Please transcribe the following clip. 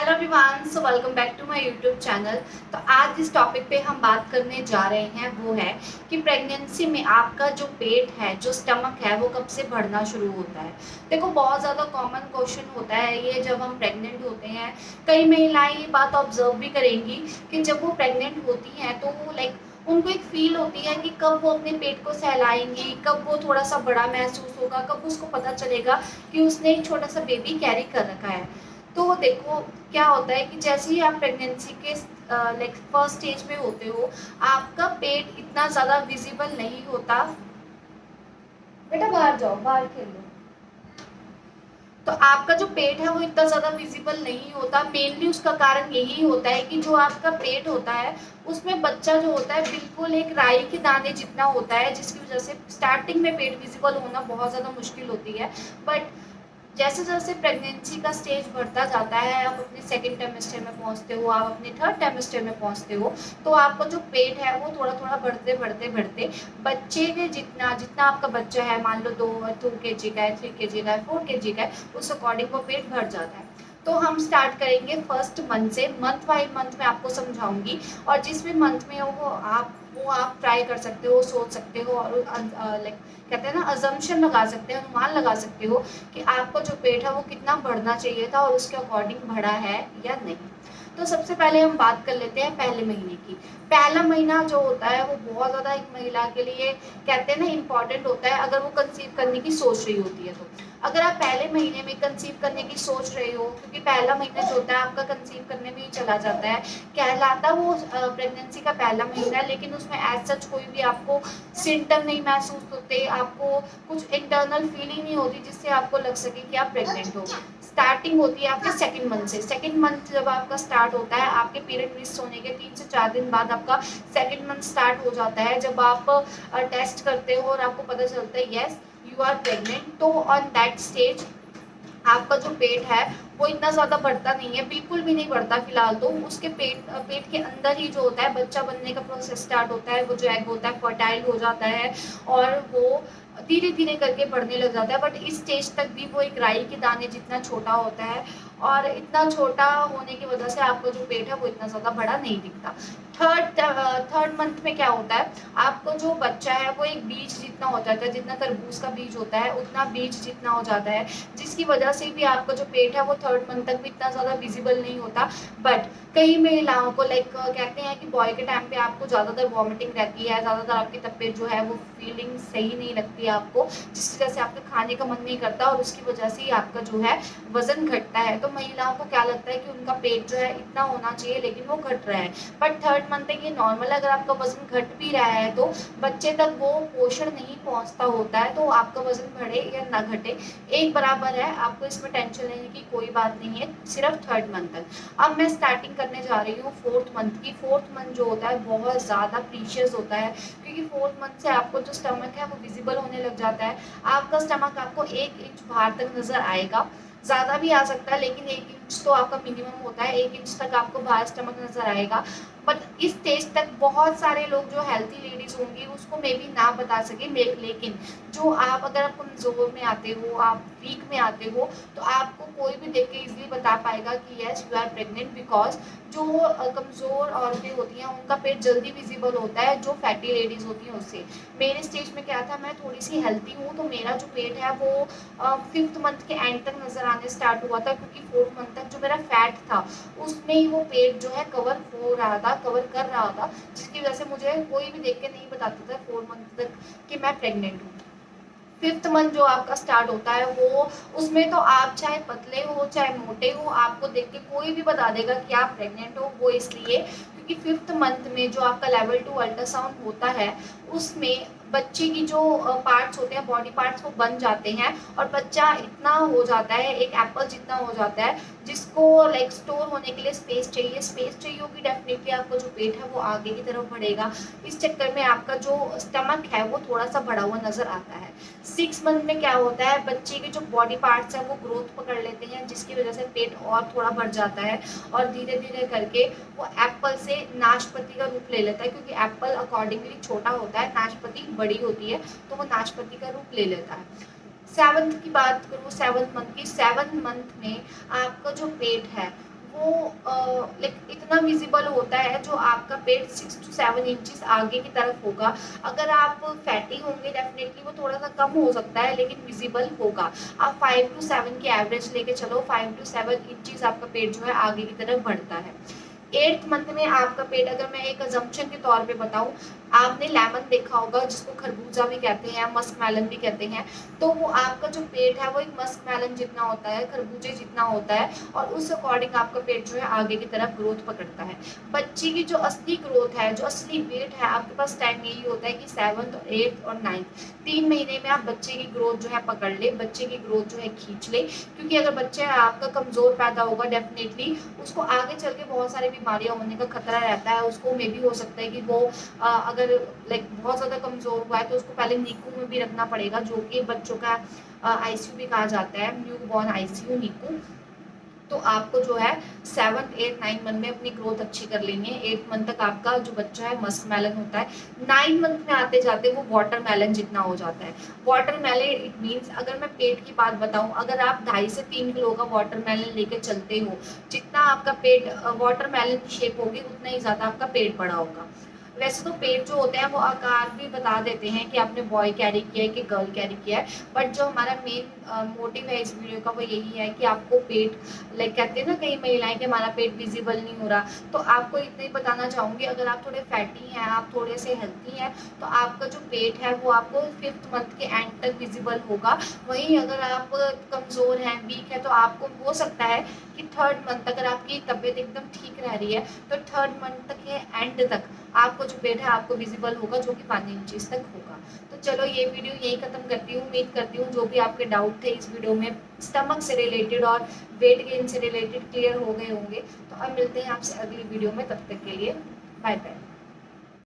Hello everyone, so welcome back to my YouTube channel. तो आज जिस टॉपिक पे हम बात करने जा रहे हैं वो है कि प्रेगनेंसी में आपका जो पेट है, जो स्टमक है, वो कब से बढ़ना शुरू होता है। देखो, बहुत ज़्यादा कॉमन क्वेश्चन होता है ये जब हम प्रेग्नेंट होते हैं। कई महिलाएं ये बात ऑब्जर्व भी करेंगी कि जब वो प्रेग्नेंट होती हैं तो वो उनको एक फील होती है कि कब वो अपने पेट को सहलाएंगी, कब वो थोड़ा सा बड़ा महसूस होगा, कब उसको पता चलेगा कि उसने एक छोटा सा बेबी कैरी कर रखा है। तो देखो, क्या होता है कि जैसे ही आप प्रेगनेंसी के फर्स्ट स्टेज में होते हो, आपका पेट इतना ज़्यादा विजिबल नहीं होता। बेटा बाहर जाओ, बाहर खेल लो। तो आपका जो पेट है वो इतना ज़्यादा विजिबल नहीं होता। मेनली उसका कारण यही होता है कि जो आपका पेट होता है उसमें बच्चा जो होता है बिल्कुल एक राई के दाने जितना होता है, जिसकी वजह से स्टार्टिंग में पेट विजिबल होना बहुत ज़्यादा मुश्किल होती है। बट जैसे जैसे प्रेगनेंसी का स्टेज बढ़ता जाता है, आप अपने सेकंड टेमिस्टर में पहुंचते हो, आप अपने थर्ड टेमिस्टर में पहुंचते हो, तो आपका जो पेट है वो थोड़ा थोड़ा बढ़ते बढ़ते बढ़ते बच्चे के जितना जितना आपका बच्चा है, मान लो 2 kg का है, 3 kg का है, 4 kg का है, उस अकॉर्डिंग वो पेट बढ़ जाता है। तो हम स्टार्ट करेंगे फर्स्ट मंथ से। मंथ बाई मंथ में आपको समझाऊंगी, और जिस भी मंथ में हो वो आप ट्राई कर सकते हो, सोच सकते हो, और कहते हैं ना, अजम्पशन लगा सकते हैं, अनुमान लगा सकते हो कि आपका जो पेट है वो कितना बढ़ना चाहिए था और उसके अकॉर्डिंग बढ़ा है या नहीं। तो सबसे पहले हम बात कर लेते हैं पहले महीने की। पहला महीना जो होता है वो बहुत ज़्यादा एक महिला के लिए, कहते हैं ना, इम्पॉर्टेंट होता है अगर वो कंसीव करने की सोच रही होती है। तो अगर आप पहले महीने में कंसीव करने की सोच रहे हो, क्योंकि पहला महीना जो होता है आपका कंसीव करने में ही चला जाता है, कहलाता वो प्रेगनेंसी का पहला महीना है, लेकिन उसमें एज सच कोई भी आपको सिम्टम नहीं महसूस होते, आपको कुछ इंटरनल फीलिंग नहीं होती जिससे आपको लग सके कि आप प्रेग्नेंट हो। स्टार्टिंग होती है आपके सेकंड मंथ से। सेकंड मंथ जब आपका स्टार्ट होता है, आपके पीरियड मिस होने के 3 से 4 दिन बाद आपका सेकंड मंथ स्टार्ट हो जाता है, जब आप टेस्ट करते हो और आपको पता चलता है यस यू आर प्रेग्नेंट। तो ऑन दैट स्टेज आपका जो पेट है वो इतना ज़्यादा बढ़ता नहीं है, बिल्कुल भी नहीं बढ़ता फिलहाल। तो उसके पेट के अंदर ही जो होता है बच्चा बनने का प्रोसेस स्टार्ट होता है। वो जो एग होता है फर्टाइल हो जाता है और वो धीरे धीरे करके बढ़ने लग जाता है। बट इस स्टेज तक भी वो एक राई के दाने जितना छोटा होता है, और इतना छोटा होने की वजह से आपका जो पेट है वो इतना ज़्यादा बड़ा नहीं दिखता। थर्ड मंथ में क्या होता है, आपको जो बच्चा है वो एक बीज जितना हो जाता है, जितना तरबूज का बीज होता है उतना बीज जितना हो जाता है, जिसकी वजह से भी आपका जो पेट है वो थर्ड मंथ तक भी इतना ज़्यादा विजिबल नहीं होता। बट कई महिलाओं को कहते हैं कि बॉय के टाइम पे आपको ज़्यादातर वॉमिटिंग रहती है, ज़्यादातर आपकी तबीयत जो है वो फीलिंग सही नहीं लगती है आपको, जिस वजह से आपके खाने का मन नहीं करता और उसकी वजह से ही आपका जो है वजन घटता है। तो महिलाओं को क्या लगता है कि उनका पेट जो है इतना होना चाहिए, लेकिन वो घट रहा है। बट थर्ड मंथ तक ये नॉर्मल है। अगर आपका वजन घट भी रहा है तो बच्चे तक वो पोषण नहीं पहुंचता होता है, तो आपका वजन बढ़े या ना घटे एक बराबर है। आपको इसमें टेंशन लेने की कोई बात नहीं है, सिर्फ थर्ड मंथ तक। अब मैं स्टार्टिंग करने जा रही हूँ फोर्थ मंथ की। फोर्थ मंथ जो होता है बहुत ज़्यादा प्रीशियस होता है, क्योंकि फोर्थ मंथ से आपको जो स्टमक है वो विजिबल होने लग जाता है। आपका स्टमक आपको 1 इंच बाहर तक नज़र आएगा, ज़्यादा भी आ सकता है, लेकिन 1 इंच तो आपका मिनिमम होता है। 1 इंच तक आपको बाहर स्टमक नज़र आएगा। बट इस स्टेज तक बहुत सारे लोग जो हेल्थी लेडीज़ होंगी उसको मे बी ना बता सके, लेकिन जो अगर आप कमज़ोर में आते हो, आप वीक में आते हो, तो आपको कोई भी देख के इजीली बता पाएगा कि yes you are pregnant. Because जो कमज़ोर औरतें होती हैं उनका पेट जल्दी विजिबल होता है, जो फैटी लेडीज़ होती हैं उससे। मेरे स्टेज में क्या था, मैं थोड़ी सी हेल्थी हूँ, तो मेरा जो पेट है वो 5th मंथ के एंड तक नज़र आने स्टार्ट हुआ था, क्योंकि 4th मंथ तक जो मेरा फैट था उसमें ही वो पेट जो है कवर हो रहा था, कवर कर रहा था, जिसकी वजह से मुझे कोई भी देख के नहीं बताता था 4 मंथ तक कि मैं प्रेग्नेंट हूँ। 5th मंथ जो आपका स्टार्ट होता है वो, उसमें तो आप चाहे पतले हो चाहे मोटे हो, आपको देख के कोई भी बता देगा कि आप प्रेग्नेंट हो। वो इसलिए क्योंकि 5th मंथ में जो आपका लेवल 2 अल्ट्रासाउंड होता है उसमें बच्चे की जो पार्ट्स होते हैं, बॉडी पार्ट्स, वो बन जाते हैं और बच्चा इतना हो जाता है, एक एप्पल जितना हो जाता है, जिसको स्टोर होने के लिए स्पेस चाहिए होगी। डेफिनेटली आपका जो पेट है वो आगे की तरफ बढ़ेगा। इस चक्कर में आपका जो स्टमक है वो थोड़ा सा बढ़ा हुआ नजर आता है। 6 मंथ में क्या होता है, बच्चे के जो बॉडी पार्ट्स हैं वो ग्रोथ पकड़ लेते हैं, जिसकी वजह से पेट और थोड़ा बढ़ जाता है और धीरे धीरे करके वो एप्पल से नाशपाती का रूप ले लेता है, क्योंकि एप्पल अकॉर्डिंगली छोटा होता है, नाशपाती बड़ी होती है, तो वो नाशपाती का रूप ले लेता है। 7th की बात करूँ, 7th मंथ की, 7th मंथ में आपका जो पेट है वो लाइक इतना विजिबल होता है, जो आपका पेट 6 to 7 इंचेस आगे की तरफ होगा। अगर आप फैटी होंगे डेफिनेटली वो थोड़ा सा कम हो सकता है, लेकिन विजिबल होगा। आप 5 to 7 की एवरेज लेके चलो, 5 to 7 इंचेस आपका पेट जो है आगे की तरफ बढ़ता है। 8th मंथ में आपका पेट, अगर मैं एक अजम्पशन के तौर पे बताऊं, आपने लेमन देखा होगा जिसको खरबूजा भी कहते हैं, मस्क मेलन भी कहते हैं। तो वो आपका जो पेट है वो एक मस्क मेलन जितना होता है, खरबूजे जितना होता है, और उस अकॉर्डिंग आपका पेट जो है आगे की तरफ ग्रोथ पकड़ता है। बच्चे की जो असली ग्रोथ है, जो असली वेट है, आपके पास टाइम यही होता है कि 7th और 8th और 9th 3 महीने में आप बच्चे की ग्रोथ जो है पकड़ ले, बच्चे की ग्रोथ जो है खींच ले। क्योंकि अगर बच्चा आपका कमजोर पैदा होगा, डेफिनेटली उसको आगे चल के बहुत सारी बीमारियां होने का खतरा रहता है। उसको मे भी हो सकता है कि वो अगर लाइक बहुत ज़्यादा कमज़ोर हुआ है तो उसको पहले नीकू में भी रखना पड़ेगा, जो कि बच्चों का आईसीयू भी कहा जाता है, न्यू बॉर्न आईसीयू नीकू। तो आपको जो है 7th 8th 9th मंथ में अपनी ग्रोथ अच्छी कर लेनी है। 8th मंथ तक आपका जो बच्चा है मस्क मेलन होता है। 9th मंथ में आते जाते वो वाटर मेलन जितना हो जाता है। वाटर मेलन इट मीन्स, अगर मैं पेट की बात बताऊं, अगर आप 2.5 से 3 किलो का वाटर मेलन लेके चलते हो, जितना आपका पेट वाटर मेलन की शेप होगी उतना ही ज़्यादा आपका पेट बड़ा होगा। वैसे तो पेट जो होते हैं वो आकार भी बता देते हैं कि आपने बॉय कैरी किया है कि गर्ल कैरी किया है, बट जो हमारा मेन मोटिव है इस वीडियो का वो यही है कि आपको पेट, लाइक कहते हैं ना कई महिलाएं कि हमारा पेट विजिबल नहीं हो रहा, तो आपको इतना ही बताना चाहूँगी, अगर आप थोड़े फैटी हैं, आप थोड़े से हेल्थी हैं, तो आपका जो पेट है वो आपको 5th मंथ के एंड तक विजिबल होगा। वहीं अगर आप कमज़ोर हैं, वीक है, तो आपको हो सकता है कि 3rd मंथ, अगर आपकी तबीयत एकदम ठीक रह रही है तो 3rd मंथ तक या एंड तक आपको जो पेट है आपको विजिबल होगा, जो कि 5 इंचेस तक होगा। तो चलो ये वीडियो यही खत्म करती हूँ। उम्मीद करती हूँ जो भी आपके डाउट थे इस वीडियो में स्टमक से रिलेटेड और वेट गेन से रिलेटेड क्लियर हो गए होंगे। तो अब मिलते हैं आपसे अगली वीडियो में, तब तक के लिए बाय बाय।